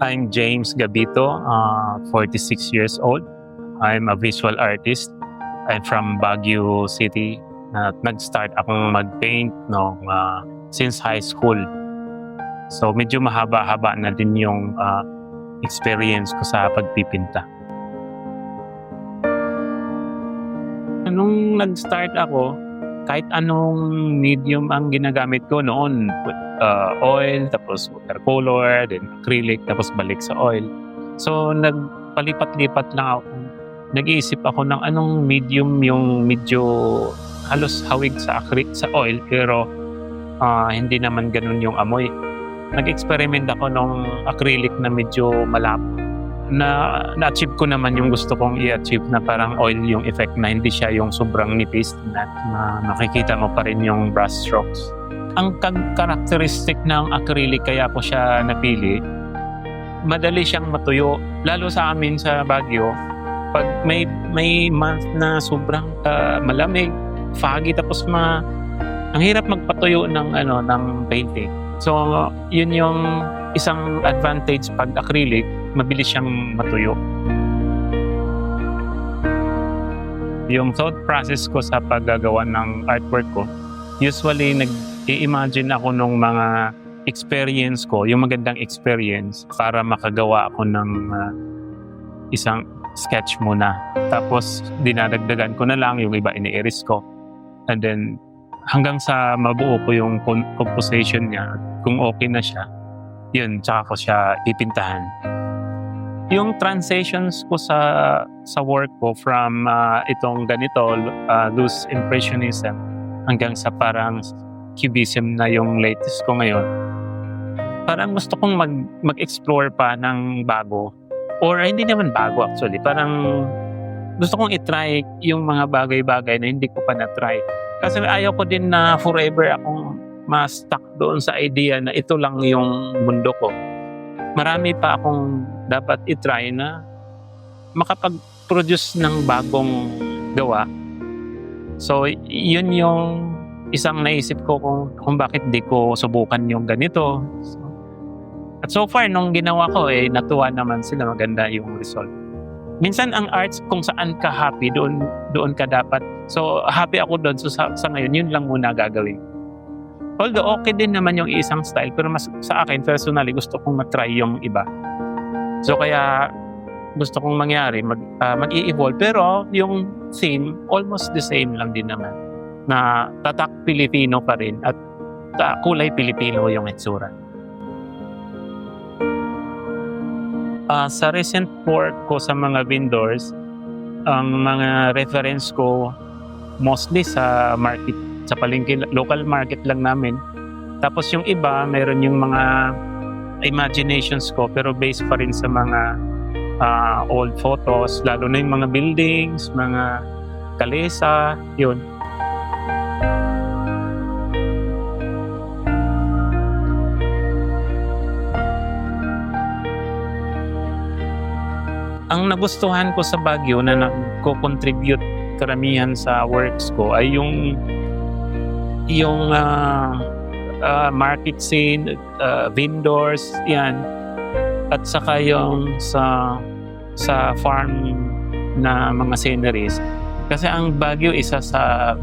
I'm James Gabito, 46 years old. I'm a visual artist. I'm from Baguio City. At nag-start akong mag-paint since high school. So medyo mahaba-haba na din yung experience ko sa pagpipinta. Nung nag-start ako, kahit anong medium ang ginagamit ko noon, oil, tapos watercolor, then acrylic, tapos balik sa oil. So nagpalipat-lipat lang ako. Nag-iisip ako ng anong medium yung medyo halos hawig sa oil, pero hindi naman ganun yung amoy. Nag-experiment ako ng acrylic na medyo malapot. Na-achieve ko naman yung gusto kong i-achieve, na parang oil yung effect, na hindi siya yung sobrang nipis, na nakikita mo pa rin yung brush strokes. Ang characteristic ng acrylic, kaya ko siya napili, madali siyang matuyo. Lalo sa amin sa Baguio, pag may month na sobrang malamig, foggy, tapos ang hirap magpatuyo ng painting. So yun yung isang advantage pag acrylic, mabilis siyang matuyo. Yung thought process ko sa paggagawa ng artwork ko, usually nag-i-imagine ako ng mga experience ko, yung magandang experience, para makagawa ako ng isang sketch muna. Tapos dinadagdagan ko na lang, yung iba ini-erase ko. And then hanggang sa mabuo ko yung composition niya, kung okay na siya, yun, tsaka ko siya pipintahan. Yung transitions ko sa work ko from itong ganito, loose impressionism, hanggang sa parang cubism na yung latest ko ngayon, parang gusto kong mag-explore pa ng bago. Or hindi naman bago actually, parang gusto kong i-try yung mga bagay-bagay na hindi ko pa na-try. Kasi ayaw ko din na forever akong ma-stuck doon sa idea na ito lang yung mundo ko. Marami pa akong dapat i-try na makapag-produce ng bagong gawa. So yun yung isang naisip ko kung bakit di ko subukan yung ganito. At so far, nung ginawa ko, natuwa naman sila, maganda yung result. Minsan ang arts, kung saan ka happy, doon ka dapat. So happy ako doon. So sa ngayon, yun lang muna gagawin. Although okay din naman yung isang style, pero mas sa akin, personally, gusto kong matry yung iba. So kaya gusto kong mangyari, mag-i-evolve. Pero yung theme, almost the same lang din naman. Na tatak Pilipino pa rin at kulay Pilipino yung itsura. Sa recent work ko sa mga vendors, ang mga reference ko mostly sa market, sa palengke, local market lang namin. Tapos yung iba, mayroon yung mga imaginations ko, pero based pa rin sa mga old photos, lalo na yung mga buildings, mga kalesa, yun. Ang nagustuhan ko sa Baguio na nagko-contribute karamihan sa works ko ay yung market scene, vendors, yan. At saka yung sa farm na mga sceneries. Kasi ang Baguio isa sa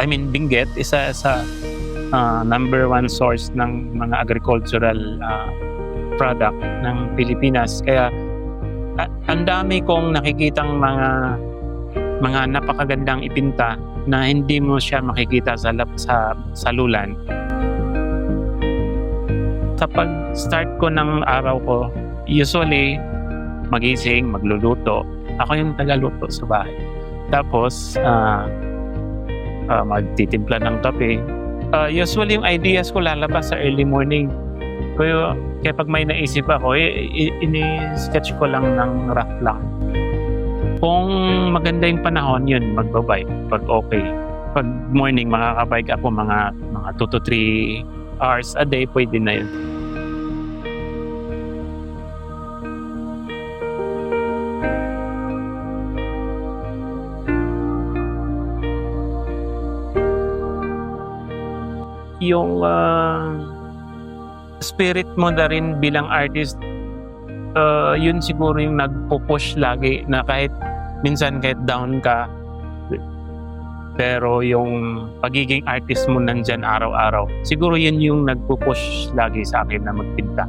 Benguet, isa sa number one source ng mga agricultural product ng Pilipinas. Kaya ang dami kong nakikitang mga napakagandang ipinta na hindi mo siya makikita sa salulan. Kapag start ko ng araw ko, usually magising, magluluto. Ako yung tagaluto sa bahay. Tapos magtitimpla ng kape. Usually yung ideas ko lalabas sa early morning. Kaya pag may naisip ako, ini-sketch ko lang ng rough lang. Kung maganda yung panahon, yun, magbabike. Pag okay. Pag morning, makakabike ako mga 2 to 3 hours a day, pwede na yun. Yung spirit mo na rin bilang artist, yun siguro yung nagpo-push lagi na kahit minsan kahit down ka, pero yung pagiging artist mo nandyan araw-araw. Siguro yun yung nagpo-push lagi sa akin na magpinta.